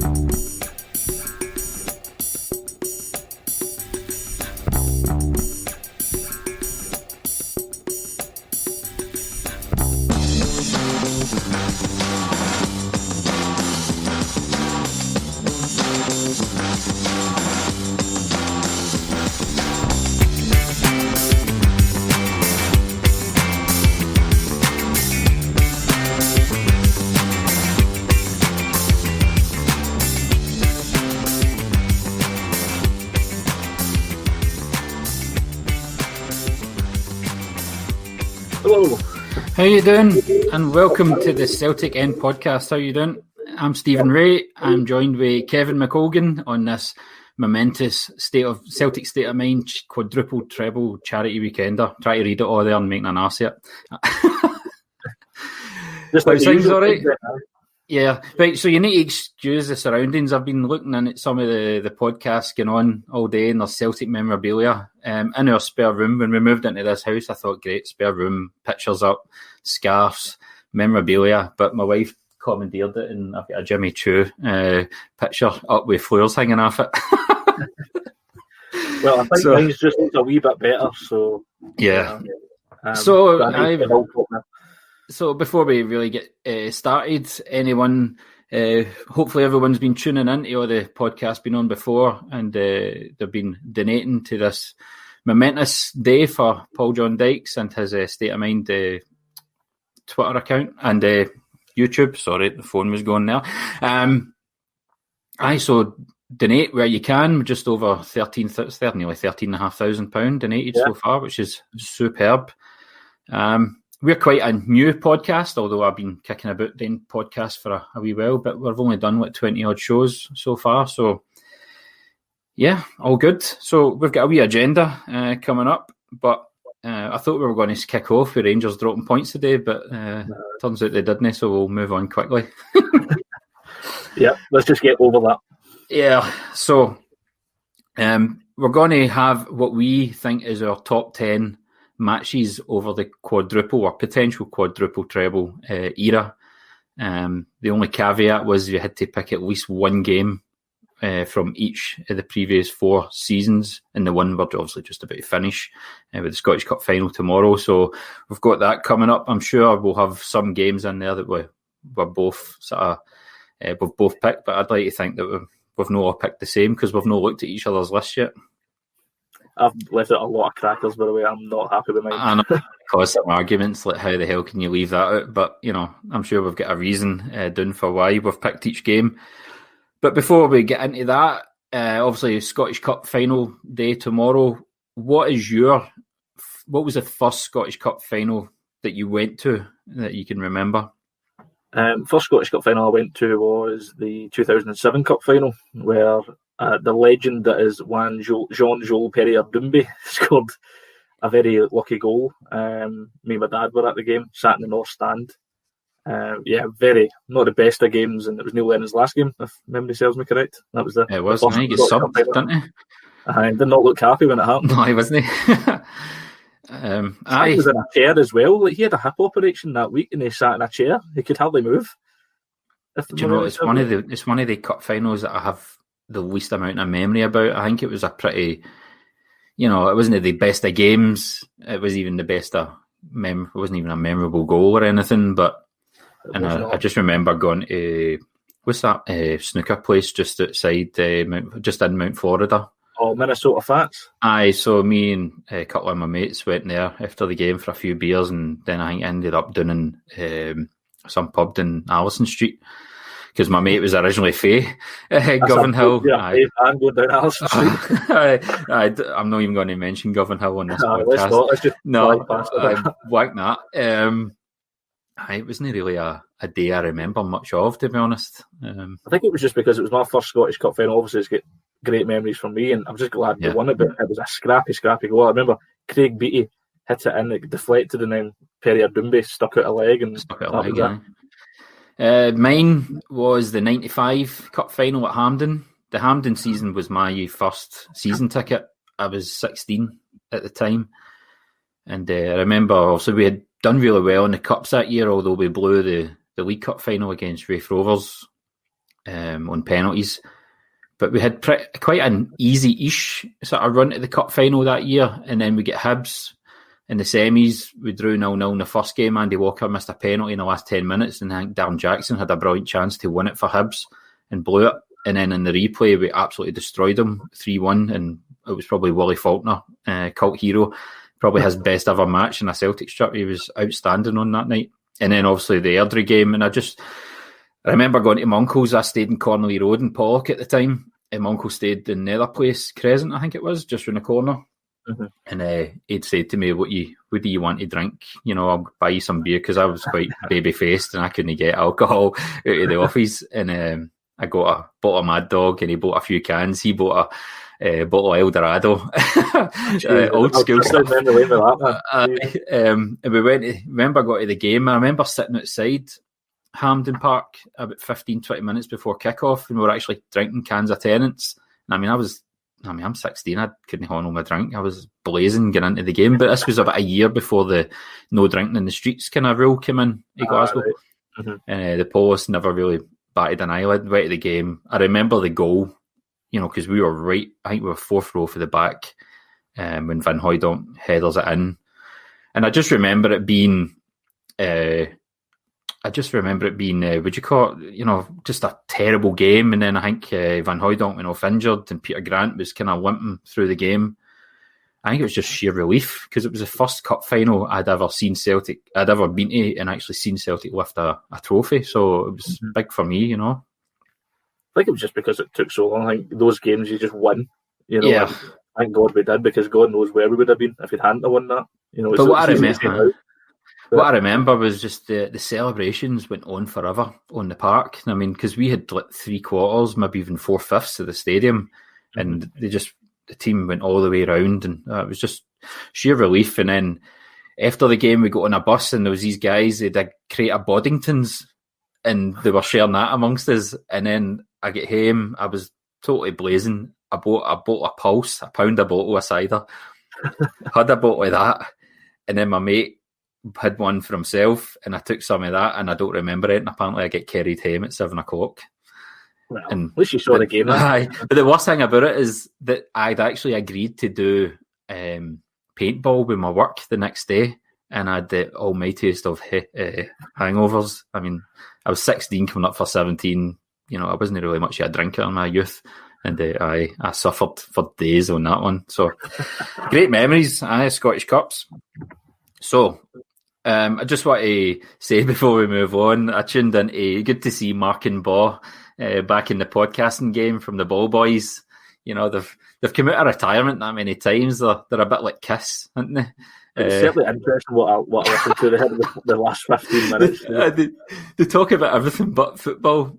Hello. How you doing? And welcome to the Celtic End podcast. How you doing? I'm Stephen Ray. I'm joined with Kevin McColgan on this momentous Celtic State of Mind Quadruple Treble Charity Weekender. Try to read it all there and make an arse of it. Just like things all right? Yeah, right. So you need to excuse the surroundings. I've been looking in at some of the podcasts going on all day, and there's Celtic memorabilia in our spare room. When we moved into this house, I thought, great, spare room, pictures up, scarves, memorabilia. But my wife commandeered it, and I've got a Jimmy Choo picture up with flowers hanging off it. Well, I think mine's just looks a wee bit better. So yeah. So before we really get started, anyone, hopefully everyone's been tuning in to all the podcasts been on before, and they've been donating to this momentous day for Paul John Dykes and his State of Mind Twitter account and YouTube. Sorry, the phone was going there. So donate where you can. Just over nearly £13,500 donated so far, which is superb. We're quite a new podcast, although I've been kicking about doing podcasts for a wee while, but we've only done 20 odd shows so far. So yeah, all good. So we've got a wee agenda coming up, but I thought we were going to kick off with Rangers dropping points today, but turns out they didn't, so we'll move on quickly. Yeah, let's just get over that. Yeah, so we're going to have what we think is our top 10 matches over the quadruple or potential quadruple treble era. The only caveat was you had to pick at least one game from each of the previous 4 seasons, and the one we're obviously just about to finish with the Scottish Cup final tomorrow. So we've got that coming up. I'm sure we'll have some games in there that we're both we've both picked, but I'd like to think that we've not all picked the same because we've not looked at each other's list yet. I've left out a lot of crackers, by the way. I'm not happy with mine. I know, cause some arguments like how the hell can you leave that out? But, I'm sure we've got a reason down for why we've picked each game. But before we get into that, obviously Scottish Cup final day tomorrow. What was the first Scottish Cup final that you went to that you can remember? First Scottish Cup final I went to was the 2007 Cup final, where the legend that is Jean-Joel Perrier-Doumbé scored a very lucky goal. Me and my dad were at the game, sat in the North Stand. Very not the best of games, and it was Neil Lennon's last game, if memory serves me correct. That was it was. He got subbed, didn't he? I did not look happy when it happened. No, he wasn't. He was in a chair as well. Like, he had a hip operation that week, and he sat in a chair. He could hardly move. Do you know? It's one of the cup finals that I have the least amount of memory about. I think it was a pretty, it wasn't the best of games. It was even the best of it wasn't even a memorable goal or anything. But I just remember going to what's that snooker place just outside just in Mount Florida. Oh, Minnesota Fats. Aye, so me and a couple of my mates went there after the game for a few beers, and then I think ended up doing some pub in Allison Street. Because my mate was originally Faye Govanhill. I'm going down Allison Street. I'm not even going to mention Govanhill on this podcast. Let's just whack that. It wasn't really a day I remember much of, to be honest. I think it was just because it was my first Scottish Cup final. Obviously, it's got great memories from me, and I'm just glad they won it. But it was a scrappy goal. I remember Craig Beattie hit it in, it deflected, and then Perrier-Doumbé stuck out a leg. Mine was the 95 Cup final at Hampden. The Hampden season was my first season ticket. I was 16 at the time. And I remember also we had done really well in the Cups that year, although we blew the League Cup final against Raith Rovers. on penalties. But we had quite an easy-ish sort of run to the cup final that year, and then we get Hibs in the semis. We drew 0-0 in the first game. Andy Walker missed a penalty in the last 10 minutes, and I think Darren Jackson had a brilliant chance to win it for Hibs and blew it. And then in the replay, we absolutely destroyed them 3-1, and it was probably Willie Faulkner, cult hero, probably his best ever match in a Celtic strip. He was outstanding on that night. And then obviously the Airdrie game, and I remember going to my uncle's. I stayed in Cornwall Road in Pollock at the time. And my uncle stayed in the other place, Crescent, I think it was, just round the corner. Mm-hmm. And he'd say to me, what do you want to drink? I'll buy you some beer, because I was quite baby-faced and I couldn't get alcohol out of the office. And I bought a Mad Dog, and he bought a few cans. He bought a bottle of Eldorado. Old school stuff. And we remember got to the game. I remember sitting outside Hampden Park about 15-20 minutes before kickoff, and we were actually drinking cans of Tennent's. And I'm 16. I couldn't handle my drink. I was blazing getting into the game. But this was about a year before the no drinking in the streets kind of rule came in Glasgow. Right. Mm-hmm. And the Police never really batted an eyelid right at the game. I remember the goal, because we were right. I think we were fourth row for the back when Van Hooijdonk headers it in, and I just remember it being. Would you call it, just a terrible game. And then I think Van Hooijdonk went off injured, and Peter Grant was kind of limping through the game. I think it was just sheer relief, because it was the first cup final I'd ever been to, and actually seen Celtic lift a trophy. So it was big for me, I think it was just because it took so long. I think those games you just win. Yeah. Thank God we did, because God knows where we would have been if we hadn't won that. But what I remember was just the celebrations went on forever on the park. I mean, because we had like 3/4, maybe even 4/5 of the stadium, and the team went all the way around, and it was just sheer relief. And then after the game, we got on a bus, and there was these guys, they did crate of Boddingtons, and they were sharing that amongst us. And then I get home, I was totally blazing. I bought a bottle of Pulse, a pound a bottle of cider, had a bottle of that, and then my mate had one for himself, and I took some of that, and I don't remember it, and apparently I get carried home at 7:00. Well, and at least you saw the game. But the worst thing about it is that I'd actually agreed to do paintball with my work the next day, and I had the almightiest of hangovers. I mean, I was 16 coming up for 17. I wasn't really much of a drinker in my youth, and I suffered for days on that one. So great memories, Scottish Cups. So I just want to say before we move on, I tuned in. Good to see Mark and Baugh back in the podcasting game from the Ball Boys. They've come out of retirement that many times. They're a bit like Kiss, aren't they? It's certainly interesting what I listened to the last 15 minutes. They talk about everything but football.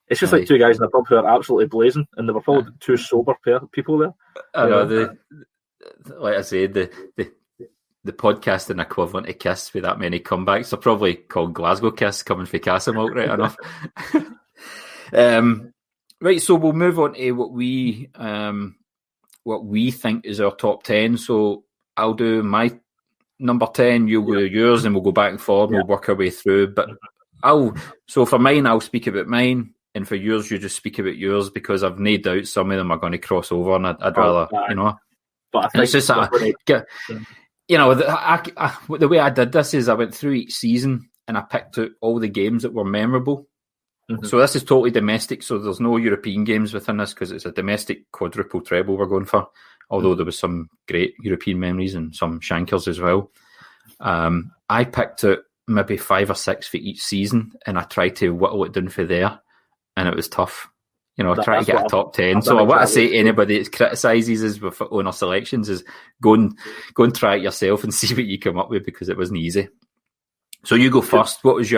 It's just like two guys in the pub who are absolutely blazing, and they were probably two sober people there. I know. Like I said, the podcasting equivalent to Kiss with that many comebacks are probably called Glasgow Kiss, coming for Castlemilk, right enough. Right, so we'll move on to what we think is our top 10. So I'll do my number 10, you'll go yours, and we'll go back and forward, and we'll work our way through. But so for mine, I'll speak about mine, and for yours, you just speak about yours, because I've no doubt some of them are going to cross over, and I'd rather, But I think it's just the way I did this is I went through each season and I picked out all the games that were memorable. Mm-hmm. So this is totally domestic, so there's no European games within this, because it's a domestic quadruple treble we're going for, although there was some great European memories and some shankers as well. I picked out maybe 5 or 6 for each season, and I tried to whittle it down for there, and it was tough. Try to get a top 10. So what I say to anybody that criticises us with on our selections is go and try it yourself and see what you come up with, because it wasn't easy. So you go first. What's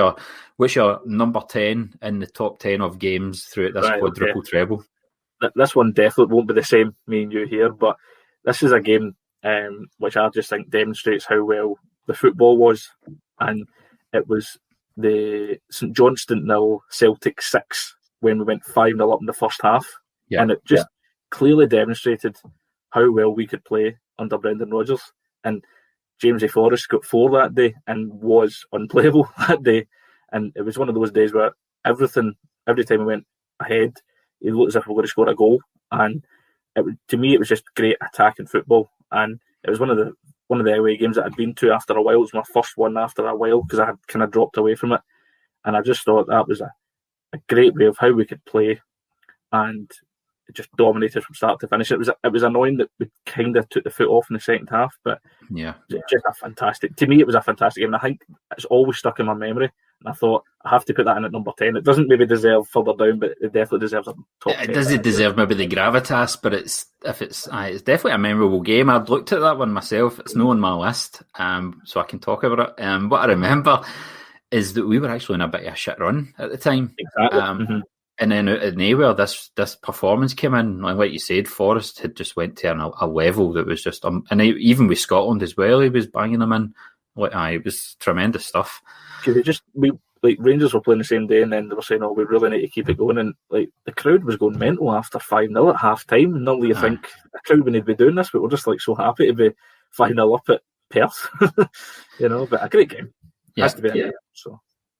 your number 10 in the top 10 of games throughout this quadruple treble? This one definitely won't be the same, me and you here, but this is a game which I just think demonstrates how well the football was, and it was the St Johnstone 0, Celtic 6, when we went 5-0 up in the first half, and it just clearly demonstrated how well we could play under Brendan Rodgers. And James A. Forrest got 4 that day and was unplayable that day. And it was one of those days where everything every time we went ahead, it looked as if we were going to score a goal. And to me, it was just great attacking football. And it was one of the away games that I'd been to after a while. It was my first one after a while because I had kind of dropped away from it. And I just thought that was a great way of how we could play, and it just dominated from start to finish. It was annoying that we kind of took the foot off in the second half, but yeah, just a fantastic. To me, it was a fantastic game. And I think it's always stuck in my memory. And I thought I have to put that in at number 10. It doesn't maybe deserve further down, but it definitely deserves a top 10. It doesn't deserve maybe the gravitas, but it's definitely a memorable game. I've looked at that one myself. It's not on my list, so I can talk about it. What I remember is that we were actually in a bit of a shit run at the time. Exactly. And then out of nowhere, this performance came in. Like you said, Forrest had just went to a level that was just... and even with Scotland as well, he was banging them in. It was tremendous stuff. Rangers were playing the same day, and then they were saying, we really need to keep it going. And the crowd was going mental after 5-0 at half-time. Normally you think a crowd wouldn't be doing this, but we're just so happy to be 5-0 up at Perth. But a great game. Yeah. Has to be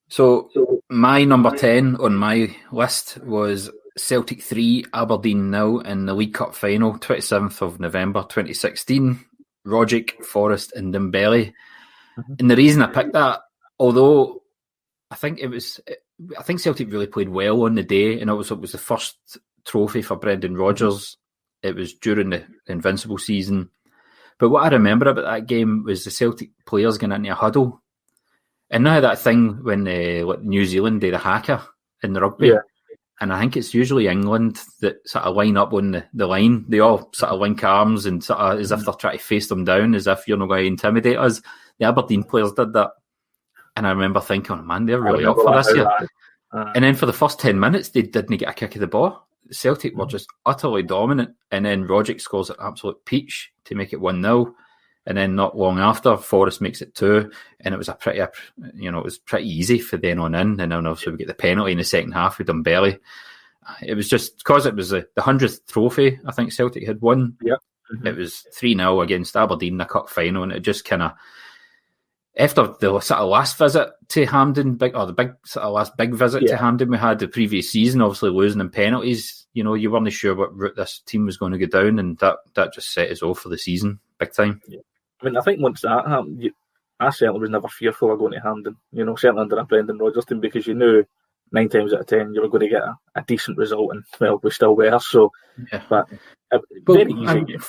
So my number 10 on my list was Celtic 3, Aberdeen 0 in the League Cup final, 27th of November 2016. Rogic, Forrest and Dembele. Mm-hmm. And the reason I picked that, although I think Celtic really played well on the day, and it was the first trophy for Brendan Rodgers. It was during the Invincible season. But what I remember about that game was the Celtic players getting into a huddle. And now that thing when New Zealand did the haka in the rugby, and I think it's usually England that sort of line up on the line. They all sort of link arms and sort of as if they're trying to face them down, as if you're not going to intimidate us. The Aberdeen players did that. And I remember thinking, oh man, they're really up for this here. And then for the first 10 minutes, they didn't get a kick of the ball. Celtic were just utterly dominant. And then Rogic scores an absolute peach to make it 1-0. And then not long after, Forrest makes it 2, and it was it was pretty easy for then on in. And then also we get the penalty in the second half with Dembele. It was just because it was the 100th trophy I think Celtic had won. Yep. Mm-hmm. It was 3-0 against Aberdeen in the cup final, and it just kind of, after the sort of last visit to Hampden, last big visit to Hampden we had the previous season, obviously losing in penalties, you weren't sure what route this team was going to go down, and that just set us off for the season big time. Yeah. I mean, I think once that happened, I certainly was never fearful of going to Hampden, certainly under a Brendan Rodgers team, because you knew 9 times out of 10 you were going to get a decent result, and well, we still were. So, but very easy game.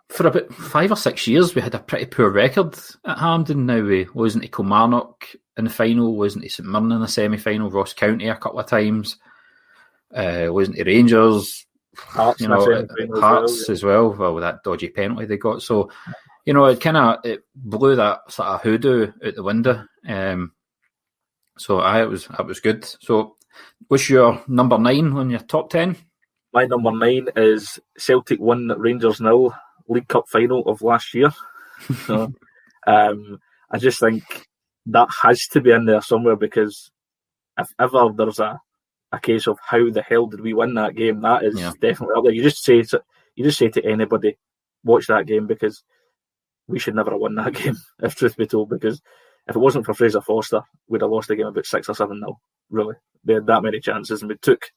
For about 5 or 6 years, we had a pretty poor record at Hampden. Now we losing to Kilmarnock in the final, losing to St Mirren in the semi-final, Ross County a couple of times, losing to Rangers, Hearts as well. Well, with that dodgy penalty they got. So, it blew that sort of hoodoo out the window. So it was good. So, what's your number 9 on your top 10? My number 9 is Celtic 1, Rangers 0, League Cup final of last year. So, I just think that has to be in there somewhere, because if ever there's a case of how the hell did we win that game, that is definitely up there. You just say to anybody, watch that game, because we should never have won that game, if truth be told, because if it wasn't for Fraser Foster, we'd have lost the game about 6 or 7-0, really. We had that many chances, and we took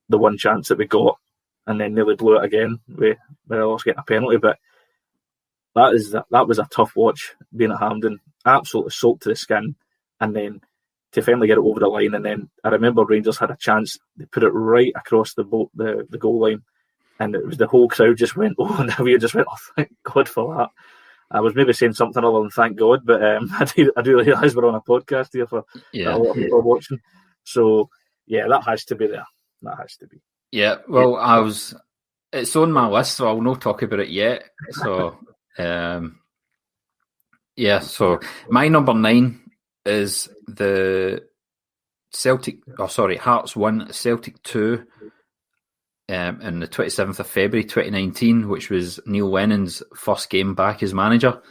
the one chance that we got and then nearly blew it again. We lost getting a penalty, but that was a tough watch, being at Hampden, absolutely soaked to the skin, and then to finally get it over the line. And then I remember Rangers had a chance, they put it right across the goal line, and it was the whole crowd just went, and we just went, thank God for that. I was maybe saying something other than thank God, but I do realise we're on a podcast here for a lot of people watching. So, that has to be there. That has to be. Yeah, well, it's on my list, so I'll not talk about it yet. So, so my number 9 is the Hearts 1, Celtic 2, on the 27th of February 2019, which was Neil Lennon's first game back as manager.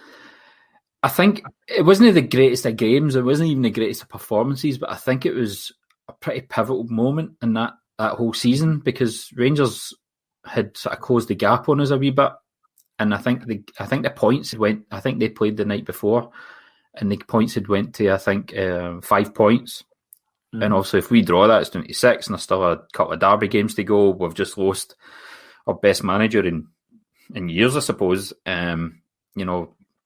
I think it wasn't the greatest of games, it wasn't even the greatest of performances, but I think it was a pretty pivotal moment in that whole season, because Rangers had sort of closed the gap on us a wee bit, and I think the points had went. I think they played the night before, and the points had went to 5 points, And also, if we draw that, it's 26, and there's still a couple of derby games to go. We've just lost our best manager in years, I suppose.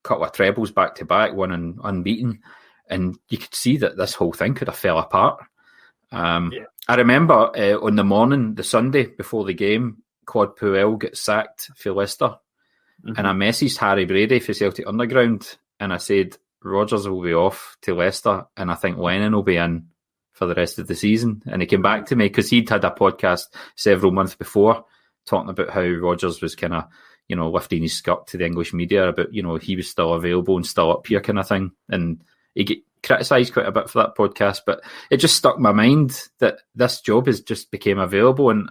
Couple of trebles back to back, one unbeaten, and you could see that this whole thing could have fell apart. I remember on the morning, the Sunday before the game, Claude Puel gets sacked for Leicester, and I messaged Harry Brady for Celtic Underground, and I said Rodgers will be off to Leicester, and I think Lennon will be in for the rest of the season. And he came back to me because he'd had a podcast several months before talking about how Rodgers was kind of, lifting his skirt to the English media about, he was still available and still up here kind of thing. And he get criticised quite a bit for that podcast, but it just stuck in my mind that this job has just became available. And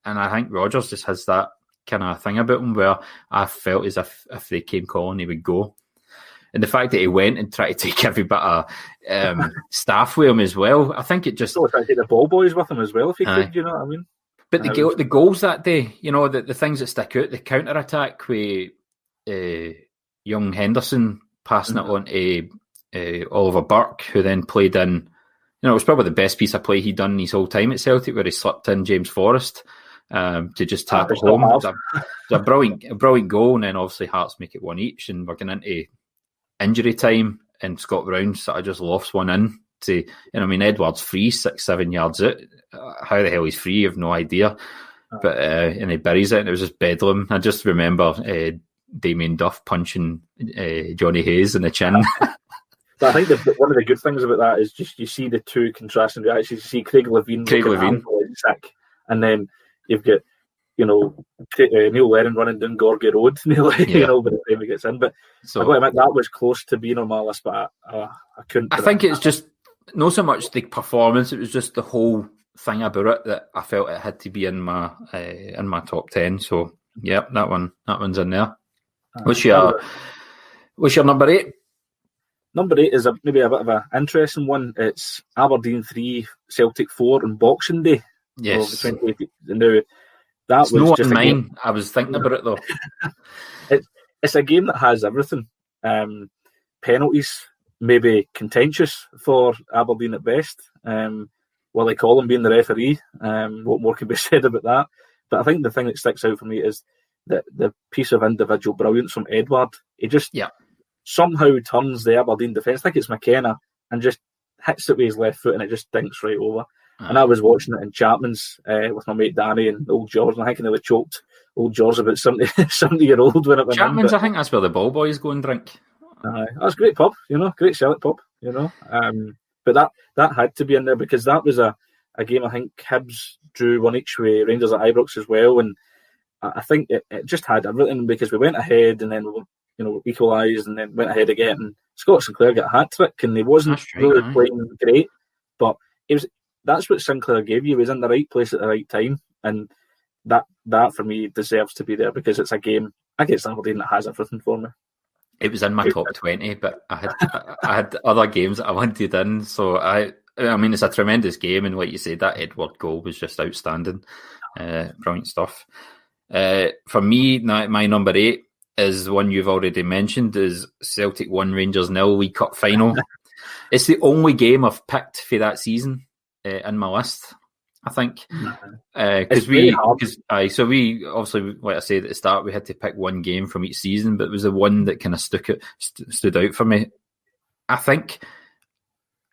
I think Rodgers just has that kind of thing about him where I felt as if they came calling, he would go. And the fact that he went and tried to take every bit of staff with him as well, I think it just... So trying to take the ball boys with him as well, if he could, you know what I mean? But the goals that day, the things that stick out, the counter-attack with young Henderson passing it on to Oliver Burke, who then played in... it was probably the best piece of play he'd done his whole time at Celtic, where he slipped in James Forrest to just tap it home. It was a brilliant goal, and then obviously Hearts make it one each, and we're getting into injury time, and Scott Brown sort of just lofts one in to, Edward's free 6-7 yards out. How the hell he's free, I have no idea. But and he buries it, and it was just bedlam. I just remember Damien Duff punching Johnny Hayes in the chin. But I think one of the good things about that is just you see the two contrasting reactions. You see Craig Levein sick, and then you've got Neil Lennon running down Gorgie Road, by the time he gets in. But I got to admit, that was close to being on my list, but I couldn't. I think it's just not so much the performance; it was just the whole thing about it that I felt it had to be in my top 10. So yeah, that one's in there. What's your number 8? Number 8 is maybe a bit of an interesting one. It's Aberdeen 3, Celtic 4 on Boxing Day. Yes. Now, that it's was not just in mine. I was thinking about it though. It's a game that has everything. Penalties, maybe contentious for Aberdeen at best. Willie Collum being the referee. What more can be said about that? But I think the thing that sticks out for me is the piece of individual brilliance from Edward. He just somehow turns the Aberdeen defence, I think it's McKenna, and just hits it with his left foot, and it just dinks right over. And I was watching it in Chapman's with my mate Danny and old George, and I think I nearly choked old George about 70-year-old when it went Chapman's, in. I think that's where the ball boys go and drink. That's a great pub, great Celtic pub, But that had to be in there because that was a game I think Hibs drew one each way, Rangers at Ibrox as well, and I think it just had everything because we went ahead and then we equalised and then went ahead again. And Scott Sinclair got a hat-trick and he wasn't really playing great, but that's what Sinclair gave you. He was in the right place at the right time, and that for me deserves to be there because it's a game against Aberdeen that has everything for me. It was in my top 20, but I had other games that I wanted in. So it's a tremendous game, and like you said, that Edward goal was just outstanding, brilliant stuff. For me, my number 8 is one you've already mentioned: is Celtic 1 Rangers 0 League Cup final. It's the only game I've picked for that season in my list, I think, because we obviously, like I said at the start, we had to pick one game from each season, but it was the one that kind of stood out for me. I think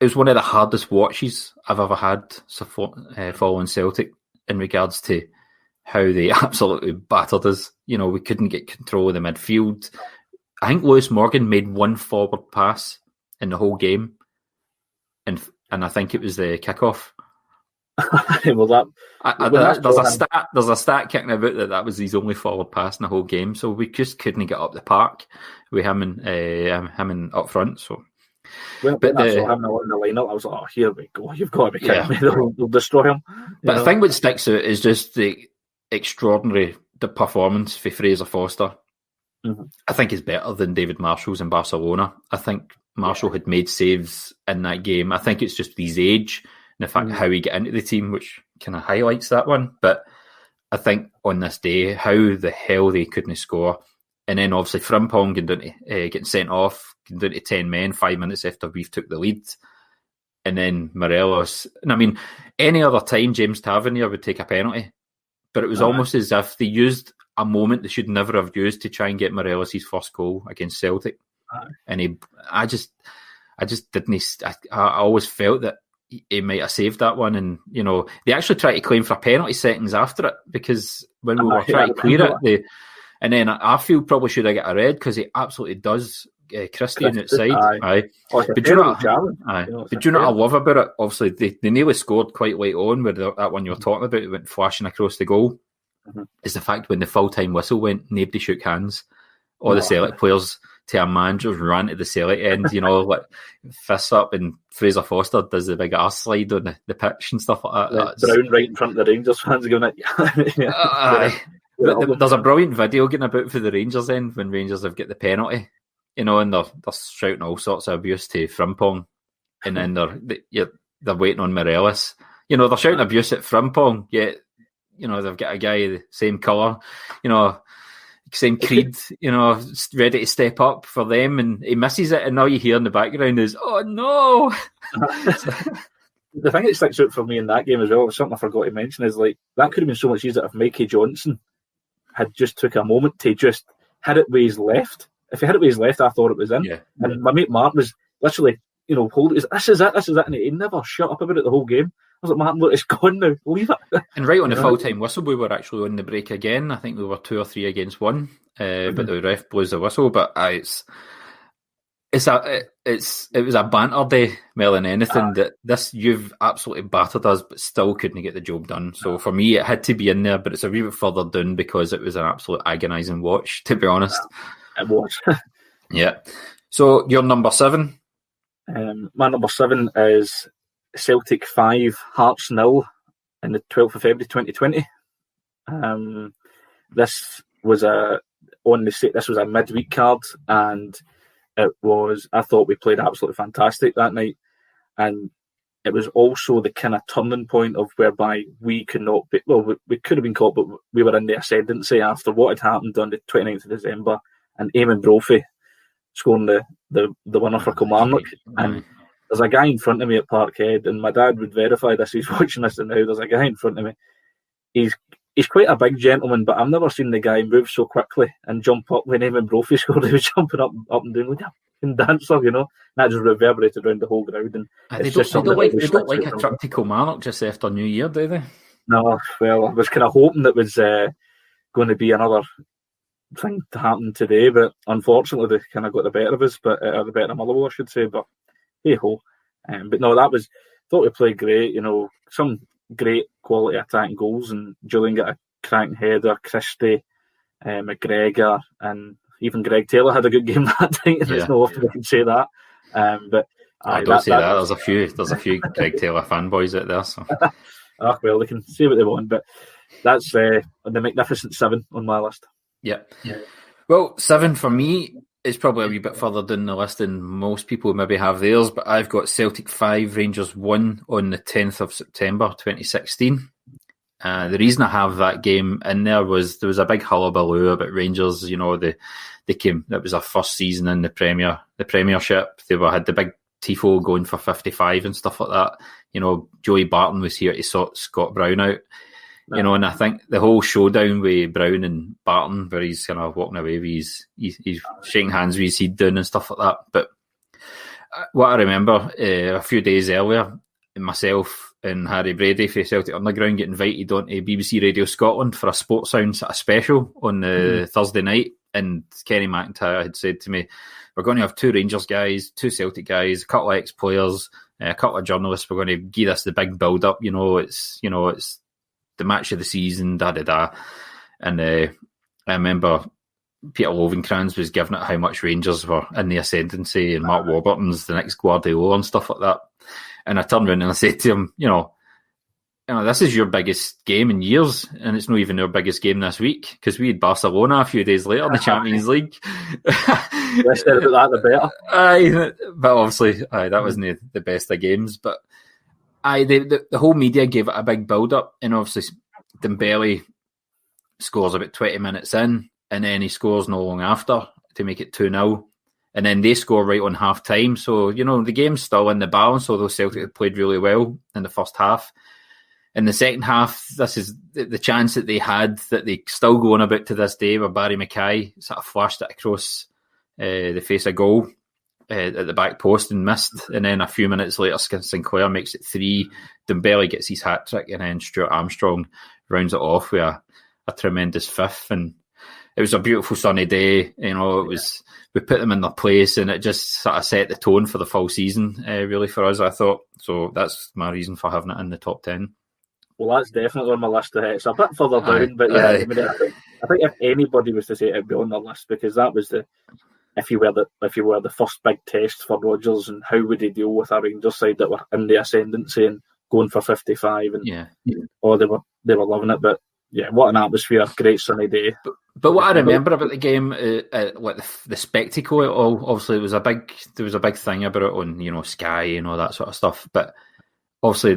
it was one of the hardest watches I've ever had following Celtic in regards to how they absolutely battered us. We couldn't get control of the midfield. I think Lewis Morgan made one forward pass in the whole game, and I think it was the kickoff. There's a stat kicking about that was his only forward pass in the whole game. So we just couldn't get up the park with him and up front. So, but him in the lineup, I was like, "Oh, here we go! You've got to be kidding me! They'll destroy him." But I think what sticks out is just the extraordinary performance for Fraser Foster. Mm-hmm. I think is better than David Marshall's in Barcelona. I think Marshall had made saves in that game. I think it's just his age and the fact how he got into the team, which kind of highlights that one. But I think on this day, how the hell they couldn't score. And then obviously Frimpong getting sent off, getting down to 10 men 5 minutes after we took the lead. and then Morelos. And I mean, any other time James Tavernier would take a penalty, but it was almost as if they used a moment they should never have used to try and get Morelos his first goal against Celtic. And I just didn't. I always felt that he might have saved that one, and they actually tried to claim for a penalty seconds after it, because when we were trying to clear it, and then I feel probably should have got a red, because he absolutely does Christian outside. Aye. But do you know what I love about it? Obviously, they nearly scored quite late on with that one you were talking about. It went flashing across the goal. Is the fact when the full-time whistle went, nobody shook hands. All the Celtic players to our managers ran to the Celtic end, like fists up, and Fraser Foster does the big arse slide on the pitch and stuff like that. Brown right in front of the Rangers fans going at There's a brilliant video getting about for the Rangers end when Rangers have got the penalty, and they're shouting all sorts of abuse to Frimpong, and then they're waiting on Morelos. They're shouting abuse at Frimpong, yet they've got a guy the same colour, same creed, ready to step up for them, and he misses it, and all you hear in the background is, "Oh no!" The thing that sticks out for me in that game as well, something I forgot to mention, is like that could have been so much easier if Mikey Johnson had just took a moment to just hit it with his left. If he hit it with his left, I thought it was in. Yeah. And my mate Mark was literally, holding it. This is it, and he never shut up about it the whole game. I was like, Martin, look, it's gone now. Leave it. And right on the full-time whistle, we were actually on the break again. I think we were 2 or 3 against 1, but the ref blows the whistle. But it was a banter day more than anything. That you've absolutely battered us, but still couldn't get the job done. So for me, it had to be in there, but it's a wee bit further down because it was an absolute agonising watch, to be honest. It was. Yeah. So your number 7? My number 7 is Celtic 5, Hearts 0 in the 12th of February 2020. This was a midweek card, and I thought we played absolutely fantastic that night, and it was also the kind of turning point of whereby we could not be, we could have been caught, but we were in the ascendancy after what had happened on the 29th of December, and Eamon Brophy scoring the winner for Kilmarnock. And there's a guy in front of me at Parkhead, and my dad would verify this, he's watching this now. There's a guy in front of me. He's quite a big gentleman, but I've never seen the guy move so quickly and jump up when Eamon Brophy scored. He was jumping up and down like a dancer, And that just reverberated around the whole ground. And they don't like a trip to Kilmarnock just after New Year, do they? No, well, I was kind of hoping that was going to be another thing to happen today, but unfortunately they kind of got the better of us, but the better of Motherwell, I should say. But hey ho, but no, thought we played great. Some great quality attacking goals, and Julian got a cracking header. Christie, McGregor, and even Greg Taylor had a good game that night. And it's not often I can say that. But I don't say that. There's a few Greg Taylor fanboys out there. So. Well, they can say what they want, but that's the magnificent 7 on my list. Yeah. Well, 7 for me is probably a wee bit further down the list than most people maybe have theirs, but I've got Celtic 5, Rangers 1 on the 10th of September 2016. The reason I have that game in there was there was a big hullabaloo about Rangers. They came. That was their first season in the Premiership. They had the big tifo going for 55 and stuff like that. Joey Barton was here to sort Scott Brown out. And I think the whole showdown with Brown and Barton, where he's kind of walking away with he's shaking hands with his head down and stuff like that. But what I remember a few days earlier, myself and Harry Brady for Celtic Underground get invited onto BBC Radio Scotland for a Sports Sounds special on Thursday night. And Kenny McIntyre had said to me, we're going to have 2 Rangers guys, 2 Celtic guys, a couple of ex-players, a couple of journalists. We're going to give us the big build-up. It's the match of the season, da-da-da. And I remember Peter Lovenkrands was giving it how much Rangers were in the ascendancy, and Mark Warburton's the next Guardiola and stuff like that. And I turned around and I said to him, this is your biggest game in years, and it's not even our biggest game this week, because we had Barcelona a few days later in the Champions League. Less said about that, the better. Aye, but obviously, that wasn't the best of games. But the whole media gave it a big build-up, and obviously Dembele scores about 20 minutes in, and then he scores no long after to make it 2-0. and then they score right on half time. So, the game's still in the balance, although Celtic had played really well in the first half. In the second half, this is the chance that they had that they still go on about to this day, where Barry Mackay sort of flashed it across the face of goal at the back post and missed. And then a few minutes later, Sinclair makes it 3. Dembele gets his hat-trick, and then Stuart Armstrong rounds it off with a tremendous fifth. And it was a beautiful sunny day. We put them in their place, and it just sort of set the tone for the full season, really, for us, I thought. So that's my reason for having it in the top 10. Well, that's definitely on my list. It's a bit further down, but yeah, I think if anybody was to say it, it'd be on the list, because that was if you were the first big test for Rodgers, and how would he deal with a Rangers side that were in the ascendancy and going for 55, and they were loving it. But yeah, what an atmosphere! Great sunny day. But what I remember about the game, like the spectacle, obviously there was a big thing about it on Sky and all that sort of stuff. But obviously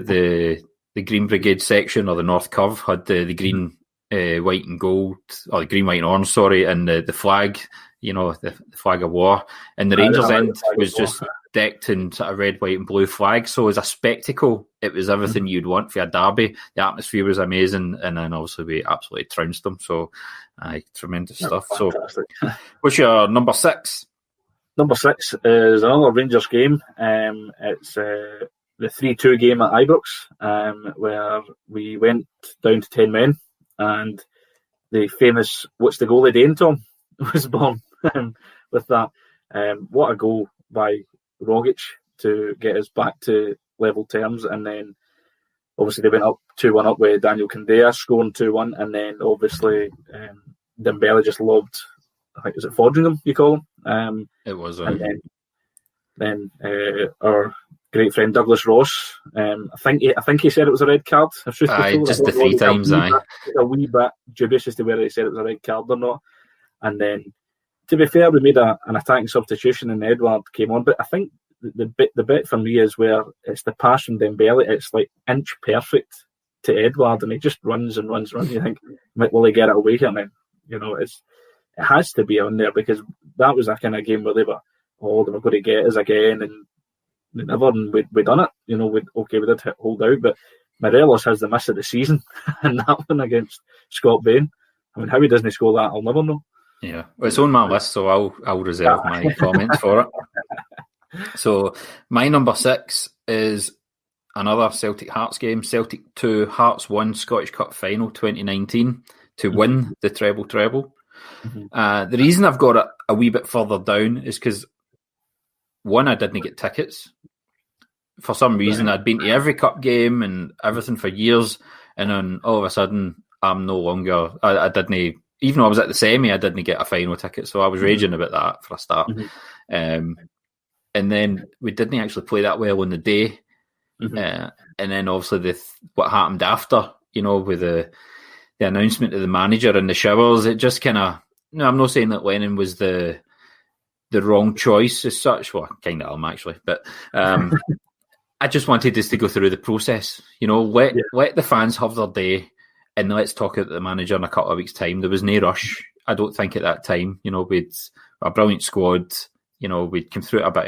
the Green Brigade section, or the North Curve, had the green, white and gold, or the green, white and orange, sorry, and the flag, the flag of war. And the Rangers end was just decked in sort of red, white and blue flags. So as a spectacle, it was everything you'd want for a derby. The atmosphere was amazing, and then obviously we absolutely trounced them. So tremendous stuff. Fantastic. So what's your number 6? Number 6 is another Rangers game. It's the 3-2 game at Ibrox, where we went down to 10 men, and the famous "What's the goalie doing, Tom?" was born with that. What a goal by Rogic to get us back to level terms, and then obviously they went up 2-1 up with Daniel Candea scoring 2-1, and then obviously Dembele just lobbed, I think, is it Fodringham you call him? It was. And then our great friend Douglas Ross, I think he said it was a red card. Just the 3 times. A wee bit dubious as to whether he said it was a red card or not. And then, to be fair, we made an attacking substitution, and Edward came on. But I think the bit for me is where it's the pass from Dembele. It's like inch perfect to Edward, and he just runs and runs and runs. You think, will he get it away here? And then, it has to be on there, because that was a kind of game where they were going to get us again, and they never, and we done it. We did hold out, but Morelos has the miss of the season, and that one against Scott Bain. I mean, how he doesn't score that, I'll never know. Yeah, well, it's on my list, so I'll reserve my comments for it. So my number 6 is another Celtic Hearts game. Celtic 2, Hearts 1, Scottish Cup Final 2019 to win the treble. Mm-hmm. The reason I've got it a wee bit further down is because, one, I didn't get tickets. For some reason, I'd been to every cup game and everything for years, and then all of a sudden, I'm no longer. I didn't. Even though I was at the semi, I didn't get a final ticket, so I was raging about that for a start. Mm-hmm. And then we didn't actually play that well on the day. Mm-hmm. And then obviously what happened after, with the announcement of the manager and the showers, it just kind of. No, I'm not saying that Lennon was the wrong choice as such. Well, I kind of am actually, but I just wanted us to go through the process. Let the fans have their day. And let's talk about the manager in a couple of weeks' time. There was no rush, I don't think, at that time. We'd a brilliant squad. We'd come through a bit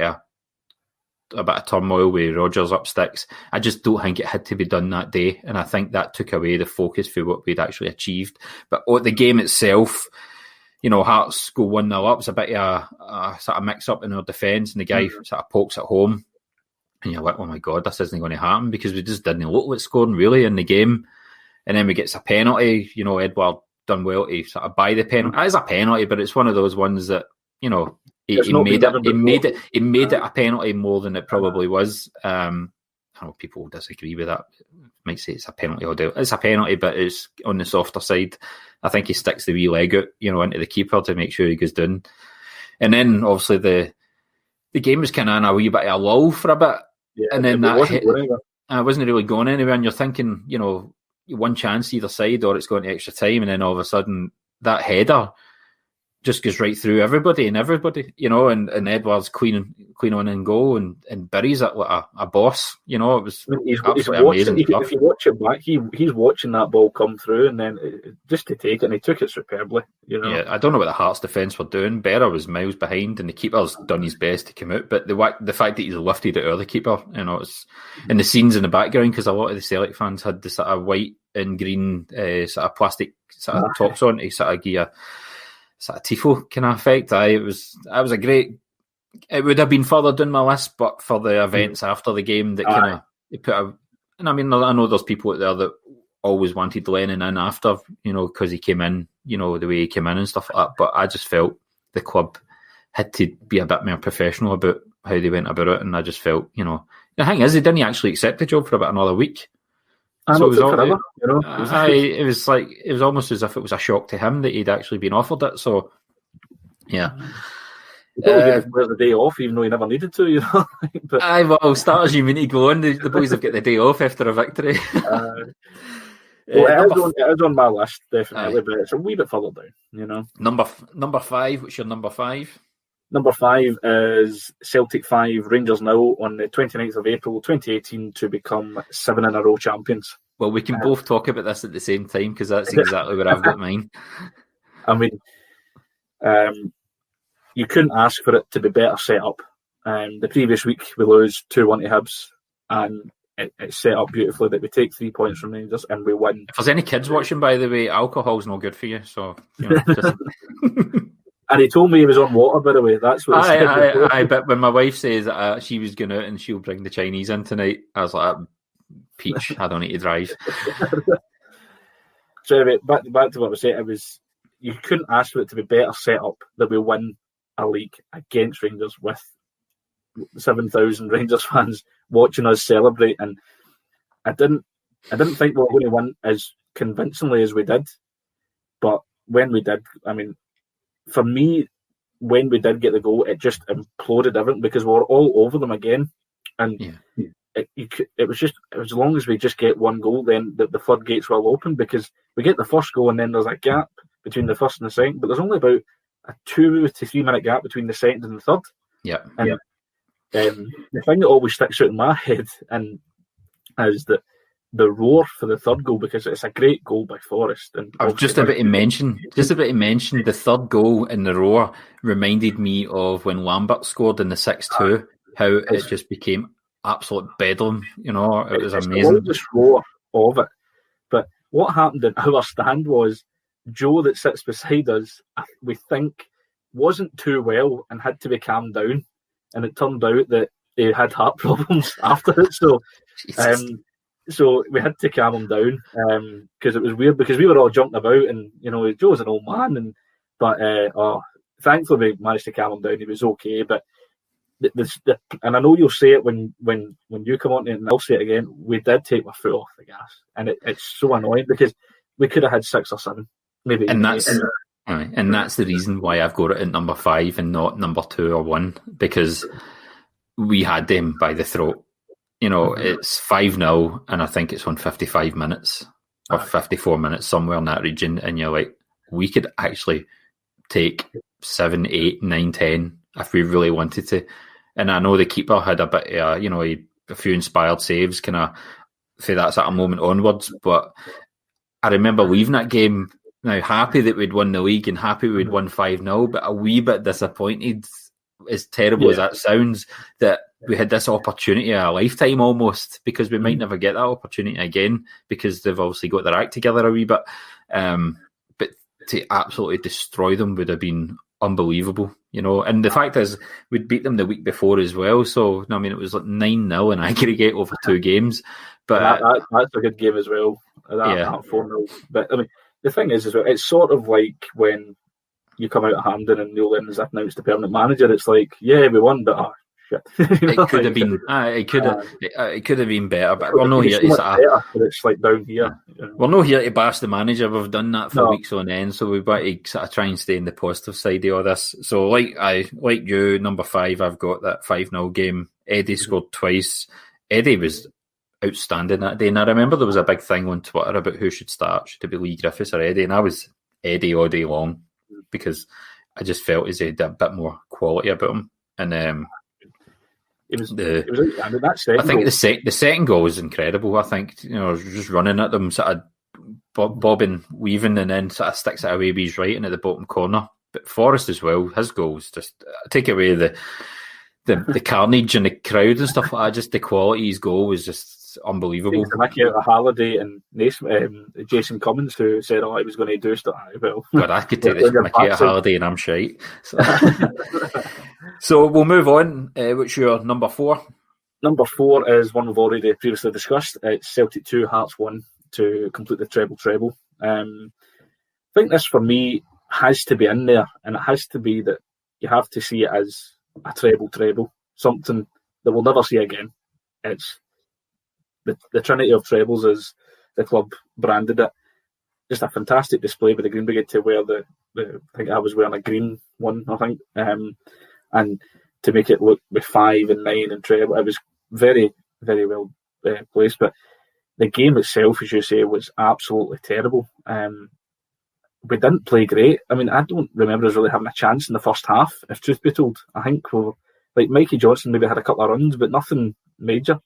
of turmoil with Rodgers up sticks. I just don't think it had to be done that day, and I think that took away the focus for what we'd actually achieved. But the game itself, Hearts go 1-0 up. It's a bit of a sort of mix-up in our defence, and the guy sort of pokes it home. And you're like, oh my God, this isn't going to happen, because we just didn't look like scoring really in the game. And then we get a penalty. Edward done well to sort of buy the penalty. It is a penalty, but it's one of those ones that he made it a penalty more than it probably was. I know people will disagree with that. Might say it's a penalty. It's a penalty, but it's on the softer side. I think he sticks the wee leg out, into the keeper to make sure he goes down. And then obviously the game was kind of in a wee bit of a lull for a bit, and then that wasn't really going anywhere. And you're thinking, one chance either side, or it's going to extra time, and then all of a sudden that header just goes right through everybody, and Edwards clean on in goal, and buries it like a boss. It was absolutely amazing stuff. If you watch it back, he's watching that ball come through, and then just to take it, and he took it superbly. Yeah, I don't know what the Hearts defence were doing. Berra was miles behind, and the keeper's done his best to come out. But the fact that he's lifted it out of the keeper, it's in the scenes in the background, because a lot of the Celtic fans had the sort of white and green sort of plastic sort of tops on to sort of give a sort of tifo kind of effect. It was a great. It would have been further down my list, but for the events after the game that kind of put a. And I mean, I know there's people out there that always wanted Lennon in after, because he came in, the way he came in and stuff like that. But I just felt the club had to be a bit more professional about how they went about it, and I just felt, the thing is, he didn't actually accept the job for about another week. So it was forever, it was almost as if it was a shock to him that he'd actually been offered it. So, yeah. Give the day off, even though he never needed to, But starters you mean to go on. The boys have got the day off after a victory. It is on my list, definitely, but it's a wee bit further down, Number 5, what's your number 5? Number 5 is Celtic 5, Rangers 0 on the 29th of April 2018 to become 7 in a row champions. Well, we can both talk about this at the same time, because that's exactly where I've got mine. I mean, you couldn't ask for it to be better set up. The previous week we lose 2-1 to Hibs, and it's set up beautifully that we take 3 points from Rangers and we win. If there's any kids watching, by the way, alcohol's no good for you. So, just... And he told me he was on water, by the way. That's what he said. But when my wife says she was going out and she'll bring the Chinese in tonight, I was like, Peach, I don't need to drive. So anyway, back to what I was saying, you couldn't ask for it to be better set up that we win a league against Rangers with 7,000 Rangers fans watching us celebrate. And I didn't think we were going to win as convincingly as we did. But when we did, I mean, for me, when we did get the goal, it just imploded everything, because we were all over them again. And it was as long as we just get one goal, then the floodgates will open, because we get the first goal and then there's a gap between the first and the second, but there's only about a 2 to 3 minute gap between the second and the third. Yeah. And the thing that always sticks out in my head is that the roar for the third goal, because it's a great goal by Forrest. And I was just about to mention the third goal in the roar reminded me of when Lambert scored in the 6-2, how it just became absolute bedlam. It was amazing. The roar of it. But what happened in our stand was Joe, that sits beside us, we think wasn't too well and had to be calmed down. And it turned out that he had heart problems after it. So we had to calm him down, because it was weird, because we were all jumping about, and Joe's an old man, but thankfully we managed to calm him down. He was okay, but and I know you'll say it when you come on, and I'll say it again. We did take my foot off the gas, and it's so annoying, because we could have had 6 or 7, maybe. And that's the reason why I've got it at number 5 and not number 2 or 1, because we had them by the throat. It's 5-0, and I think it's on 55 minutes or 54 minutes, somewhere in that region. And you're like, we could actually take 7, 8, 9, 10 if we really wanted to. And I know the keeper had a bit, a few inspired saves, kind of, for that sort of moment onwards. But I remember leaving that game now happy that we'd won the league and happy we'd won 5-0, but a wee bit disappointed, as terrible as that sounds, that we had this opportunity a lifetime almost, because we might never get that opportunity again, because they've obviously got their act together a wee bit. But to absolutely destroy them would have been unbelievable, And the fact is, we'd beat them the week before as well. So, I mean, it was like 9-0 in aggregate over 2 games. But that's a good game as well. That 4-0. But I mean, the thing is, as well, it's sort of like when you come out of Hampden and Neil Lennon's announced the permanent manager. It's like, yeah, we won, but shit. It could have been. It could have been better, but we're not here to. It's like down here. We're not here to bash the manager. We've done that for weeks on end, so we've got to sort of try and stay in the positive side of all this. So, like you, number 5, I've got that 5-0 game. Eddie scored twice. Eddie was outstanding that day, and I remember there was a big thing on Twitter about who should start. Should it be Lee Griffiths or Eddie? And I was Eddie all day long, because I just felt as he had a bit more quality about him. And it was I mean, that second I think goal, the second goal was incredible. I think, just running at them, sort of bobbing, weaving, and then sort of sticks it away with his right and at the bottom corner. But Forrest as well, his goals just take away the carnage and the crowd and stuff like that. Just the quality of his goal was just unbelievable. Mickey out of Halliday and Jason Cummins, who said, he was going to do stuff. Well, God, I could take this Mickey out of Halliday and I'm shite. So we'll move on. What's your number 4? Number 4 is one we've already previously discussed. It's Celtic 2, Hearts 1 to complete the treble. I think this, for me, has to be in there, and it has to be that you have to see it as a treble, something that we'll never see again. It's the Trinity of trebles, as the club branded it. Just a fantastic display by the Green Brigade to wear the I think I was wearing a green one, I think, and to make it look with 5 and 9 and treble. It was very, very well placed, but the game itself, as you say, was absolutely terrible. We didn't play great. I mean, I don't remember us really having a chance in the first half, if truth be told. I think like Mikey Johnson maybe had a couple of runs, but nothing major.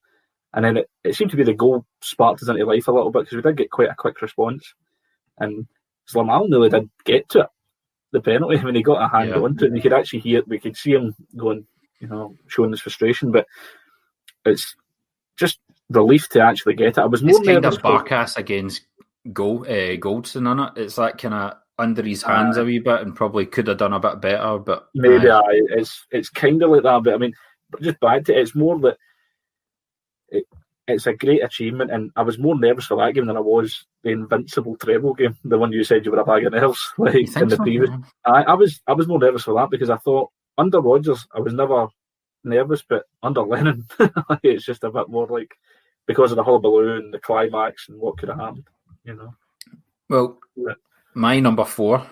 And then it seemed to be the goal sparked us into life a little bit, because we did get quite a quick response. And Slamal nearly did get to it, the penalty, when he got a hand onto it. And you could actually hear it. We could see him going, showing his frustration. But it's just relief to actually get it. I was more nervous. It's kind of Barkas against Goldson on it. It's that kind of under his hands a wee bit, and probably could have done a bit better. But maybe it's kind of like that. But I mean, just back to it, it's more that it's a great achievement, and I was more nervous for that game than I was the invincible treble game, the one you said you were a bag of nerves like in the previous. I was more nervous for that, because I thought under Rodgers I was never nervous, but under Lennon it's just a bit more like, because of the hullabaloo and the climax and what could have happened. Well, my number 4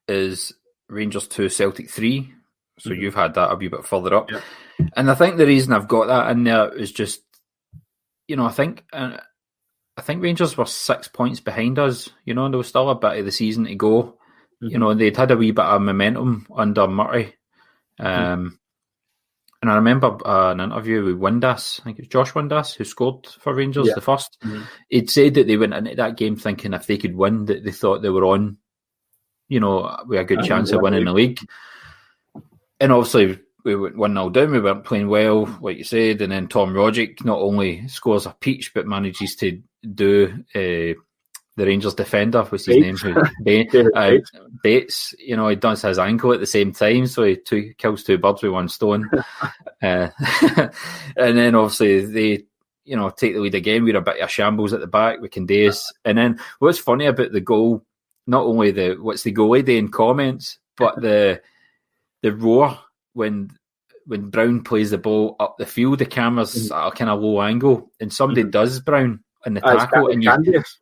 is Rangers 2, Celtic 3. So you've had that a wee bit further up. Yeah. And I think the reason I've got that in there is just, I think Rangers were 6 points behind us, and there was still a bit of the season to go. And they'd had a wee bit of momentum under Murray. And I remember an interview with Windass, I think it was Josh Windass, who scored for Rangers the first. He'd said that they went into that game thinking if they could win, that they thought they were on, with a good chance of winning the league. And obviously, we went 1-0 down, we weren't playing well, like you said, and then Tom Rogic not only scores a peach, but manages to do the Rangers defender, what's his name? Bates. He does his ankle at the same time, so he kills 2 birds with 1 stone. And then obviously they, take the lead again. We're a bit of shambles at the back with Candace. And then what's funny about the goal, not only what's the goalie day in comments, but the roar when Brown plays the ball up the field, the camera's at a kind of low angle, and somebody does Brown in the tackle,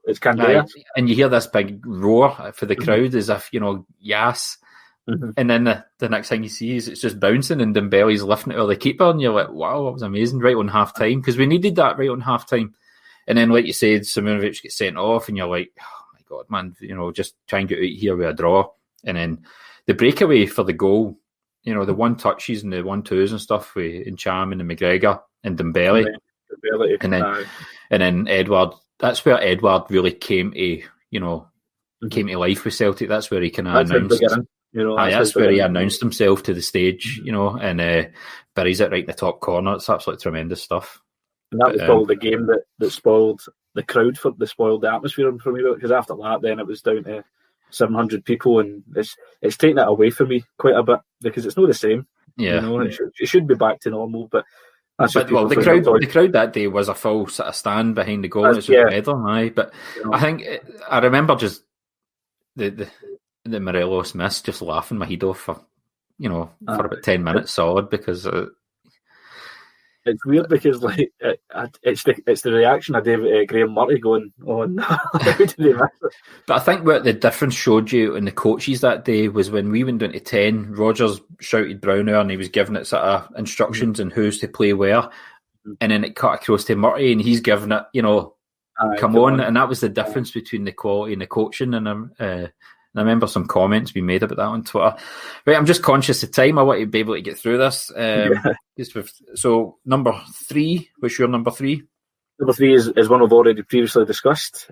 it's Candace. And you hear this big roar for the crowd as if, yes. And then the next thing you see is it's just bouncing and Dembele's lifting it over the keeper, and you're like, wow, that was amazing, right on half time, because we needed that right on half time. And then, like you said, Simunovic gets sent off, and you're like, oh my God, man, just try and get out here with a draw. And then the breakaway for the goal, the 1 touches and the 1-2s and stuff with Ncham and the McGregor and Dembele. And then Edward, that's where Edward really came to life with Celtic. That's where he kind of announced. That's where he announced himself to the stage, and buries it right in the top corner. It's absolutely tremendous stuff. And that was probably the game that spoiled the crowd, spoiled the atmosphere for me, because after that, then it was down to 700 people, and it's taken it away from me quite a bit, because it's not the same. Yeah, it should be back to normal, but. The crowd that day was a full sort of stand behind the goal. It's just better, but I think I remember just the Morelos miss, just laughing my head off for about 10 minutes solid, because it's weird, because like it's the reaction of Graham Murray going, "Oh no, how did they miss it?" But I think what the difference showed you in the coaches that day was when we went down to 10, Rodgers shouted Brown out, and he was giving it sort of instructions on who's to play where, and then it cut across to Murray, and he's giving it, come on, and that was the difference between the quality and the coaching, and And I remember some comments being made about that on Twitter. Right, I'm just conscious of time. I want to be able to get through this. So, number 3, what's your number 3? Number 3 is one we've already previously discussed.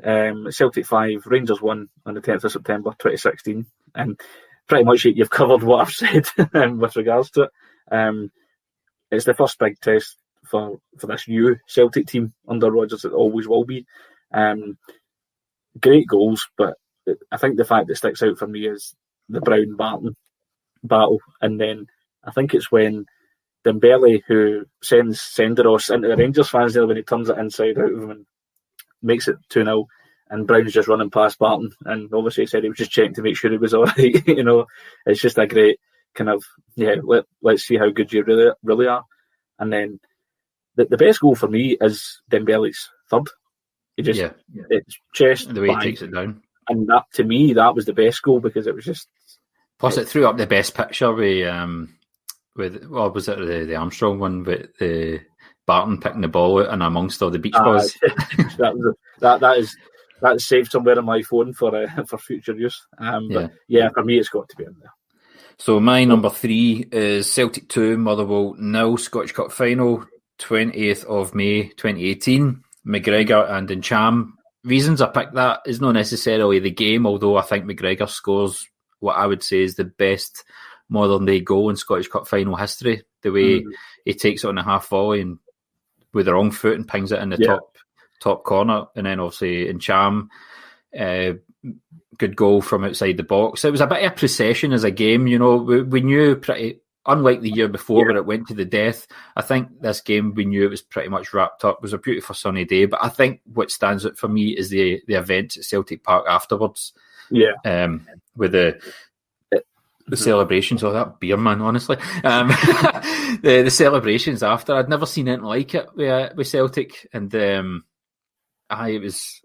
Celtic 5, Rangers 1 on the 10th of September 2016. And pretty much you've covered what I've said with regards to it. It's the first big test for this new Celtic team under Rodgers. It always will be. Great goals, but I think the fact that sticks out for me is the Brown-Barton battle. And then I think it's when Dembele, who sends Senderos into the Rangers fans there when he turns it inside out of him and makes it 2-0, and Brown's just running past Barton, and obviously he said he was just checking to make sure he was all right. It's just a great kind of, let's see how good you really are. And then the best goal for me is Dembele's third. He just, it's chest, the way he takes it down. And that, to me, that was the best goal because it was just... Plus it threw up the best picture with was it the Armstrong one with the Barton picking the ball out and amongst all the beach boys? That's saved somewhere on my phone for future use. But for me, it's got to be in there. So my number 3 is Celtic 2, Motherwell 0, Scottish Cup final, 20th of May 2018. McGregor and Ncham. Reasons I picked that is not necessarily the game, although I think McGregor scores what I would say is the best modern day goal in Scottish Cup final history. The way he takes it on a half volley and with the wrong foot and pings it in the top corner, and then obviously Ncham, good goal from outside the box. It was a bit of a procession as a game. We knew pretty, unlike the year before where it went to the death. I think this game we knew it was pretty much wrapped up. It was a beautiful sunny day, but I think what stands out for me is the events at Celtic Park afterwards. With the celebrations of that beer man, honestly. The celebrations after, I'd never seen anything like it with Celtic, and it was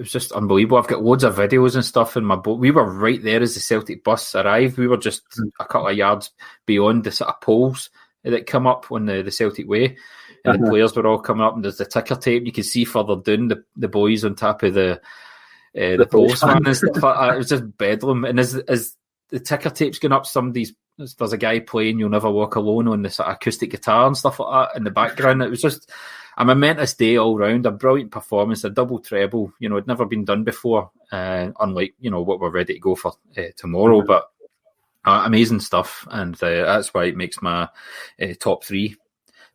just unbelievable. I've got loads of videos and stuff in my boat. We were right there as the Celtic bus arrived. We were just a couple of yards beyond the sort of poles that come up on the Celtic Way, and the players were all coming up, and there's the ticker tape. You can see further down the boys on top of the postman and stuff like that. It was just bedlam. And as the ticker tape's going up, there's a guy playing You'll Never Walk Alone on the sort of acoustic guitar and stuff like that in the background. It was just a momentous day all round, a brilliant performance, a double treble, it'd never been done before, unlike, what we're ready to go for tomorrow, but amazing stuff, and that's why it makes my top 3.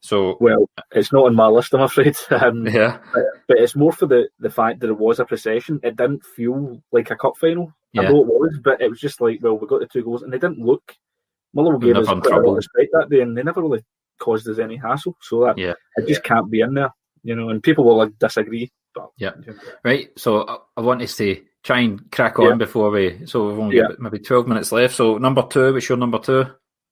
So, well, it's not on my list, I'm afraid. But it's more for the fact that it was a procession. It didn't feel like a cup final. I know it was, but it was just like, well, we got the 2 goals, and they didn't look... Motherwell gave us quite a lot of respect that day, and they never really caused us any hassle. So that it just can't be in there, and people will disagree. But, Right, so I want us to try and crack on before we've only got maybe 12 minutes left. So number 2, what's your number 2?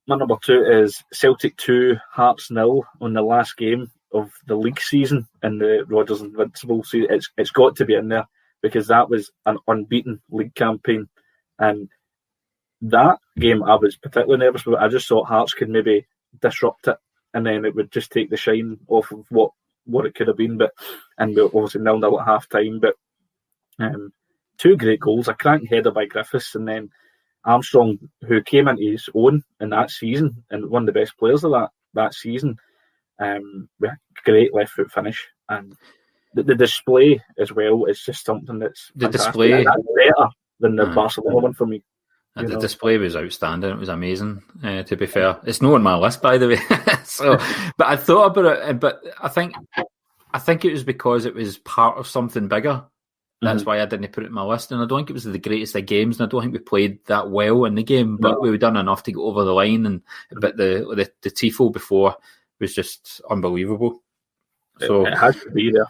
My number 2 is Celtic 2, Hearts 0 on the last game of the league season in the Rodgers Invincible. So it's got to be in there because that was an unbeaten league campaign, and that game I was particularly nervous about. I just thought Hearts could maybe disrupt it, and then it would just take the shine off of what it could have been. And we obviously 0-0 at half time. But 2 great goals, a crank header by Griffiths, and then Armstrong, who came into his own in that season and one of the best players of that season, with a great left foot finish. And the display as well is just something that's the fantastic. Display that's better than the Barcelona one for me. The display was outstanding. It was amazing, to be fair. It's not on my list, by the way. But I thought about it, but I think it was because it was part of something bigger. That's why I didn't put it in my list. And I don't think it was the greatest of games, and I don't think we played that well in the game, but we were done enough to get over the line. But the tifo before was just unbelievable. So it has to be there.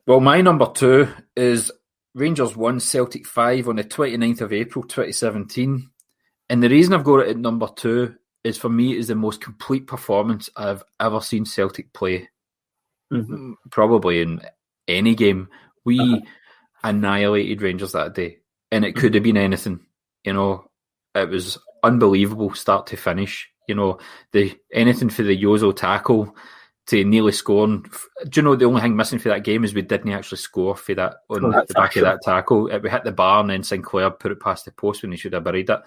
Well, my number 2 is Rangers 1, Celtic 5 on the 29th of April 2017. And the reason I've got it at number 2 is, for me, it is the most complete performance I've ever seen Celtic play. Probably in any game. We annihilated Rangers that day, and it could have been anything. It was unbelievable start to finish. Anything for the Yozo tackle to nearly scoring. Do you know the only thing missing for that game is we didn't actually score for that on the back of that tackle. We hit the bar and then Sinclair put it past the post when he should have buried it.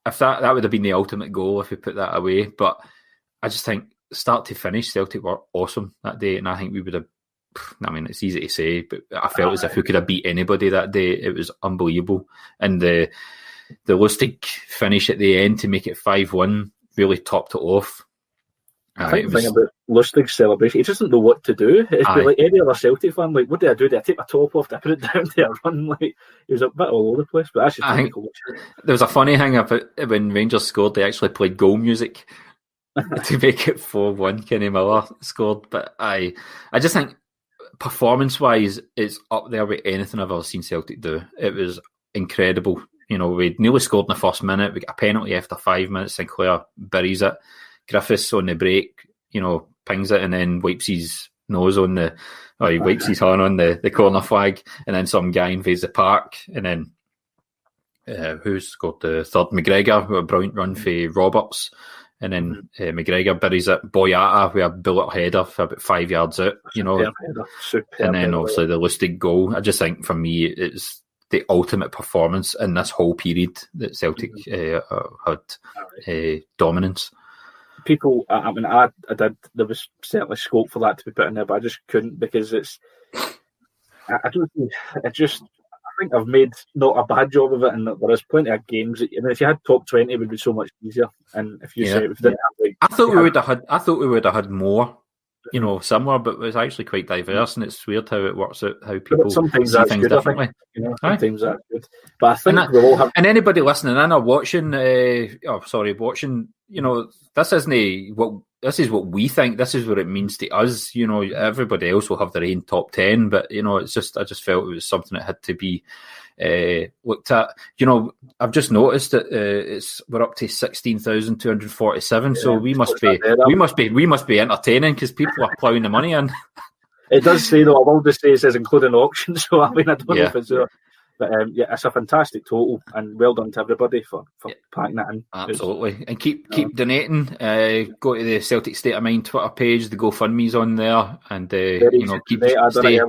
If that would have been the ultimate goal if we put that away. But I just think start to finish, Celtic were awesome that day, and I think we would have. I mean, it's easy to say, but I felt as if we could have beat anybody that day. It was unbelievable, and the Lustig finish at the end to make it 5-1 really topped it off. I think the thing about Lustig's celebration, he doesn't know what to do. It's like any other Celtic fan. Like, what do I do? Do I take my top off? Do I put it down? Do I run? Like, he was a bit all over the place. But that's just technical. There was a funny thing about when Rangers scored. They actually played goal music to make it 4-1. Kenny Miller scored, but I just think performance-wise, it's up there with anything I've ever seen Celtic do. It was incredible. You know, we nearly scored in the first minute. We got a penalty after 5 minutes. Sinclair buries it. Griffiths on the break, you know, pings it and then wipes his nose on he wipes his hand on the corner flag, and then some guy invades the park, and then who's scored the third? McGregor with a brilliant run for Roberts, and then McGregor buries it. Boyata with a bullet header for about 5 yards out, you know, and then obviously the Lustig goal. I just think for me it's the ultimate performance in this whole period that Celtic had dominance. People, I mean, I did. There was certainly scope for that to be put in there, but I just couldn't because it's. I don't. It just. I think I've made not a bad job of it, and there is plenty of games. I mean, if you had top 20, it would be so much easier. And if you say if we didn't have, like, I thought we would have had more, you know, similar, but it was actually quite diverse, and it's weird how it works out, how people sometimes see that's things good, differently. Sometimes that's good. But I think we'll all have. And anybody listening in or watching, watching, you know, this is what we think. This is what it means to us. You know, everybody else will have their own top 10, but you know, I just felt it was something that had to be looked at. You know, I've just noticed that we're up to 16,247. So we must be entertaining because people are ploughing the money in. It does say though. I will just say it says including auction. So I mean, I don't know if it's there. But it's a fantastic total, and well done to everybody for packing that in. Absolutely, and keep donating. Go to the Celtic State of Mind Twitter page. The GoFundMe's on there, and keep stay.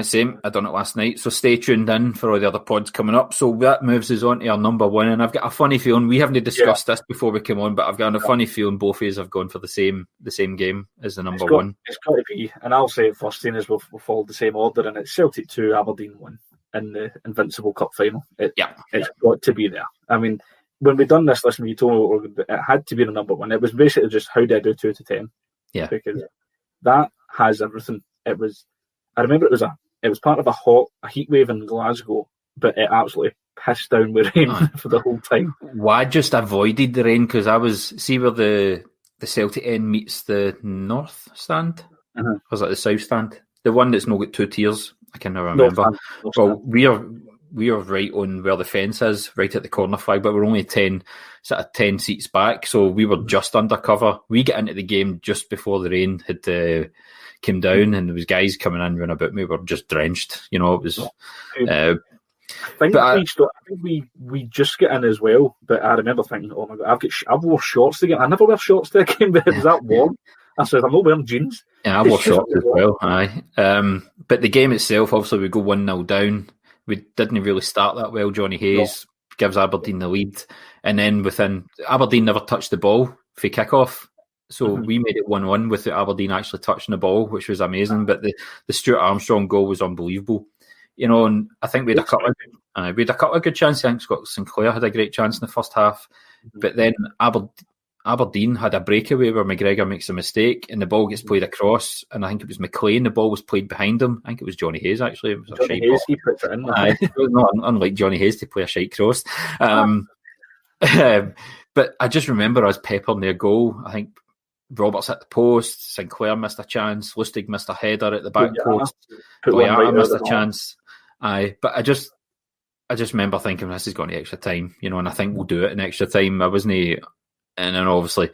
Same. I done it last night, so stay tuned in for all the other pods coming up. So that moves us on to our number one, and I've got a funny feeling we haven't discussed this before we came on, but I've got a funny feeling both of us have gone for the same game as the number one. It's got to be, and I'll say it first, seeing as we'll follow the same order, and it's Celtic 2, Aberdeen 1. In the Invincible Cup final. It's got to be there. I mean, when we done this, listen, you told me it had to be the number one. It was basically just how do I do 2 to 10? Yeah. Because that has everything. It was, I remember it was part of a heat wave in Glasgow, but it absolutely pissed down with rain for the whole time. Well, I just avoided the rain because I was, see where the Celtic End meets the North stand? Or was it the South stand? The one that's not got 2 tiers. I can never remember. Well, we are right on where the fence is, right at the corner flag, but we're only 10 seats back, so we were just under cover. We get into the game just before the rain had came down, and there was guys coming in running about. We were just drenched. You know, it was. I think we just get in as well, but I remember thinking, oh my god, I've wore shorts to get. I never wear shorts to a game, but it was that warm. I said, I'm not wearing jeans. Yeah, I wore shorts as well. Aye. But the game itself, obviously, we go 1-0 down. We didn't really start that well. Johnny Hayes gives Aberdeen the lead. And then Aberdeen never touched the ball for kickoff. So we made it 1-1 without Aberdeen actually touching the ball, which was amazing. But the Stuart Armstrong goal was unbelievable. You know, and I think we had a couple of good chances. I think Scott Sinclair had a great chance in the first half. But then Aberdeen had a breakaway where McGregor makes a mistake and the ball gets played across, and I think it was McLean. The ball was played behind him. I think it was Johnny Hayes, actually. It was a shite ball. He puts it in. It was not unlike Johnny Hayes to play a shite cross. But I just remember us peppering their goal. I think Roberts hit the post, Sinclair missed a chance, Lustig missed a header at the back post, Boyata missed a chance. But I just remember thinking this is going to extra time, you know, and I think we'll do it in extra time. And then obviously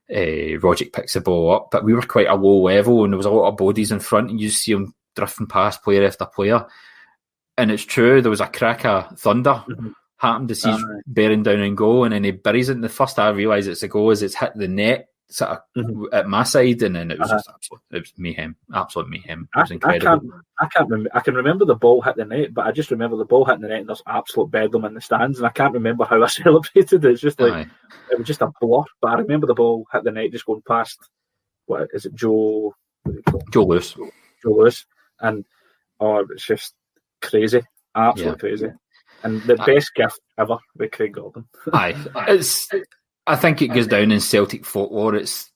Rogic picks the ball up, but we were quite a low level and there was a lot of bodies in front and you just see them drifting past player after player. And it's true, there was a crack of thunder, happened to see bearing down and go, and then he buries it. And the first I realise it's a goal is it's hit the net sort of at my side, and then it was just absolute mayhem. It was incredible. I can't remember. I can remember the ball hit the net, but I just remember the ball hitting the net and there's absolute bedlam in the stands, and I can't remember how I celebrated it. It's just like it was just a blur. But I remember the ball hit the net, just going past. What is it, Joe Lewis? Joe Lewis, and it's just crazy, absolutely crazy. And the best gift ever with Craig Gordon. I think it goes down in Celtic folklore. It's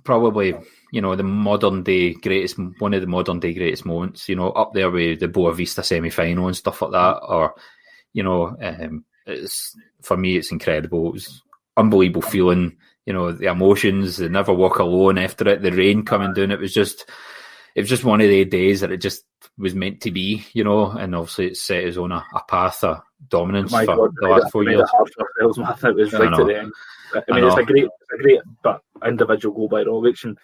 probably the modern day greatest, one of the modern day greatest moments. Up there with the Boa Vista semi final and stuff like that. Or it's, for me, it's incredible. It was unbelievable feeling. The emotions, the never walk alone after it, the rain coming down. It was just one of the days that it just was meant to be, and obviously it set us on a path of dominance for the last 4 years. It was right to the end. It's a great but individual goal by Rogic, and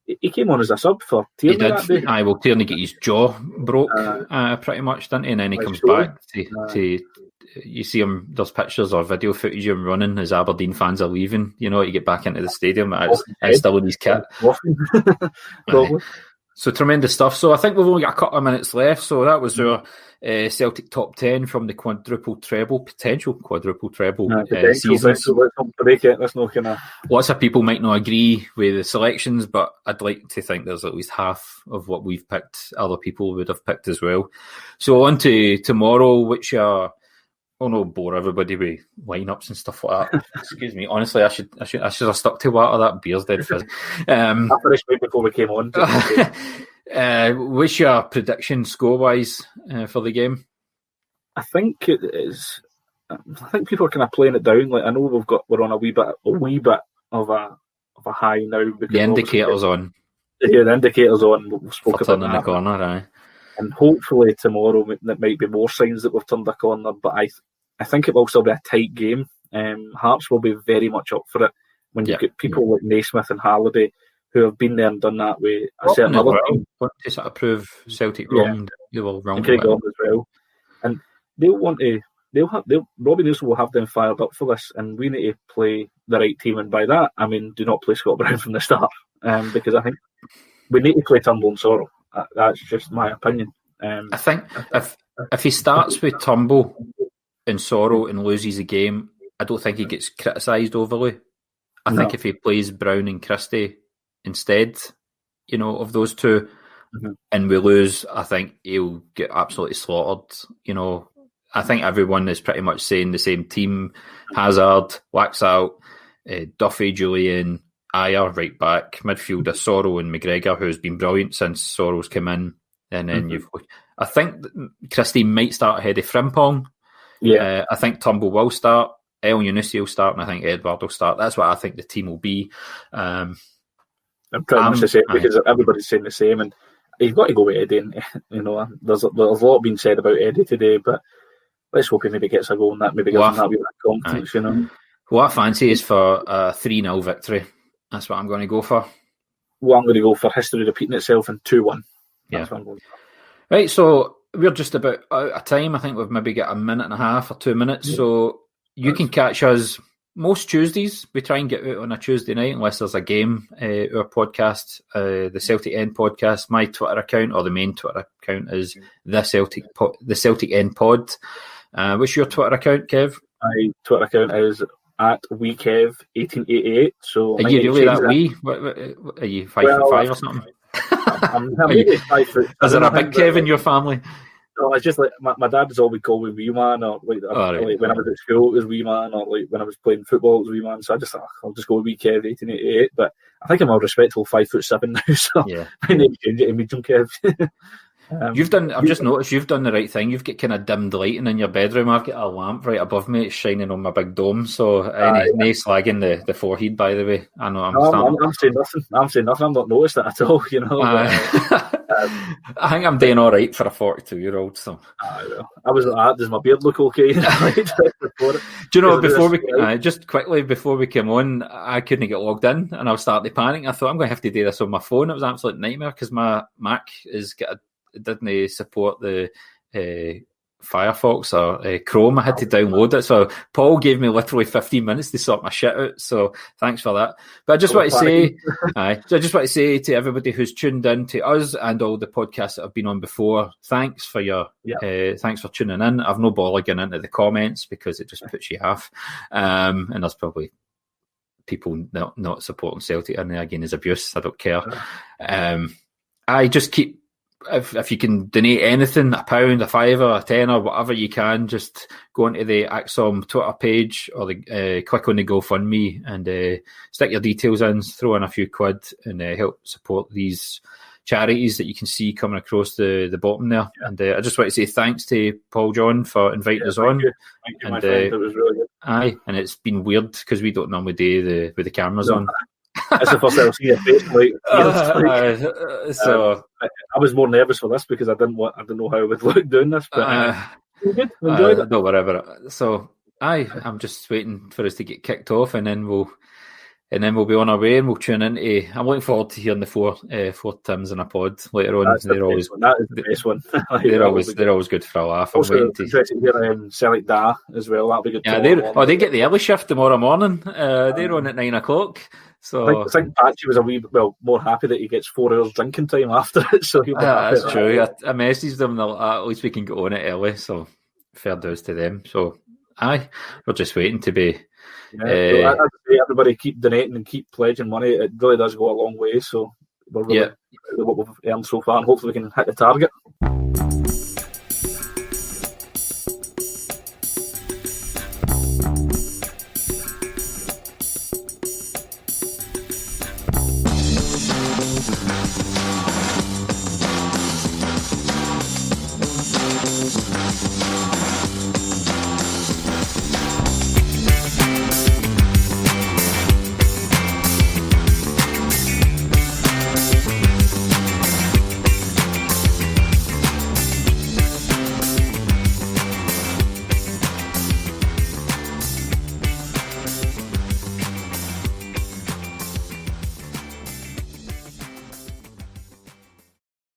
he came on as a sub for Tierney that day. Well, Tierney got his jaw broke pretty much, didn't he? And then he comes back to you see him, there's pictures or video footage of him running as Aberdeen fans are leaving, to get back into the stadium. It's still in his kit. So tremendous stuff. So I think we've only got a couple of minutes left. So that was our Celtic top 10 from the potential quadruple treble seasons. Lots of people might not agree with the selections, but I'd like to think there's at least half of what we've picked other people would have picked as well. So on to tomorrow, which are bore everybody with lineups and stuff like that. Excuse me. Honestly, I should have stuck to water. That beer's dead fizz. I finished right before we came on. What's your prediction score-wise for the game? I think it is. I think people are kind of playing it down. Like I know we're on a wee bit of a high now. The indicator's on. Yeah, the indicator's on. We've spoken about turning the corner, aye. And hopefully tomorrow there might be more signs that we've turned a corner. But I think it will still be a tight game. Hearts will be very much up for it when you get people like Naismith and Halliday who have been there and done that with a certain other team. To sort of prove Celtic wrong, they will wrong. And Craig Gordon as well. And they'll want to. Robbie Nielsen will have them fired up for this, and we need to play the right team. And by that, I mean do not play Scott Brown from the start, because I think we need to play Turnbull and Sorrell. That's just my opinion. I think if he starts with Turnbull and Sorrell and loses a game, I don't think he gets criticised overly. I think if he plays Brown and Christie instead, of those two, and we lose, I think he'll get absolutely slaughtered. I think everyone is pretty much saying the same team. Hazard, Laxalt, Duffy, Julian, Ayer, right back, midfielder Sorrell and McGregor, who's been brilliant since Sorrell's come in. And then I think Christie might start ahead of Frimpong. Yeah. I think Turnbull will start. El Yunusi will start, and I think Edward will start. That's what I think the team will be. I'm pretty much the same because everybody's saying the same, and you've got to go with Eddie. And, there's a lot being said about Eddie today, but let's hope he maybe gets a goal and that maybe gives him that wee bit of confidence. What I fancy is for a 3-0 victory. That's what I'm going to go for. Well, I'm going to go for history repeating itself in 2-1. That's what I'm going for. Right, so we're just about out of time. I think we've maybe got a minute and a half or 2 minutes. So you can catch us most Tuesdays. We try and get out on a Tuesday night unless there's a game. Our podcast, the Celtic End podcast, my Twitter account or the main Twitter account is the Celtic End Pod. What's your Twitter account, Kev? My Twitter account is at WeKev1888. So are you really that wee? What, are you 5'5" or something? I'm maybe 5 foot. Is there a big Kev in your family? No, it's just like my dad has always called me Wee Man, or like when I was at school it was Wee Man, or like when I was playing football it was Wee Man. So I'll just go with Wee Kev 1888. But I think I'm a respectful 5'7" now, so I need to change it to Medium Kev. I've just noticed you've done the right thing. You've got kind of dimmed lighting in your bedroom. I've got a lamp right above me. It's shining on my big dome. So no slagging the forehead, by the way. I know I'm saying nothing. I've not noticed that at all, I think I'm doing all right for a 42-year-old. So does my beard look okay? Do you know, before we came on, I couldn't get logged in and I was starting to panic. I thought I'm going to have to do this on my phone. It was an absolute nightmare because my Mac didn't support the Firefox or Chrome. I had to download it, so Paul gave me literally 15 minutes to sort my shit out. So thanks for that. But I just want to say, to everybody who's tuned in to us and all the podcasts that I've been on before, thanks for tuning in. I've no bother getting into the comments because it just puts you off, and there's probably people not supporting Celtic in there again is abuse. I don't care. I just keep. If you can donate anything, £1, £5, £10, or whatever you can, just go onto the ACSOM Twitter page or click on the GoFundMe and stick your details in, throw in a few quid and help support these charities that you can see coming across the bottom there. Yeah. And I just want to say thanks to Paul John for inviting us on. Thank you, my friend. It was really good. And it's been weird because we don't normally do with the cameras on. That's the first time I've seen your face. So I was more nervous for this because I didn't know how I would look doing this. But good. Enjoyed it. No, whatever. So I'm just waiting for us to get kicked off, and then we'll be on our way, and we'll tune into. I'm looking forward to hearing the four Tims in a pod later on. That is the best one. They're always good for a laugh. Also, I'm interested to hear Celtic Da as well. That'll be good. Yeah, they get the early shift tomorrow morning. They're on at 9 o'clock. So I think Patchy was a wee more happy that he gets 4 hours drinking time after it. So he'll be happy. That's true. I messaged them. At least we can get on it early. So fair dues to them. So we're just waiting to be. Yeah, I'd say everybody keep donating and keep pledging money. It really does go a long way. So we're really proud of what we've earned so far, and hopefully we can hit the target.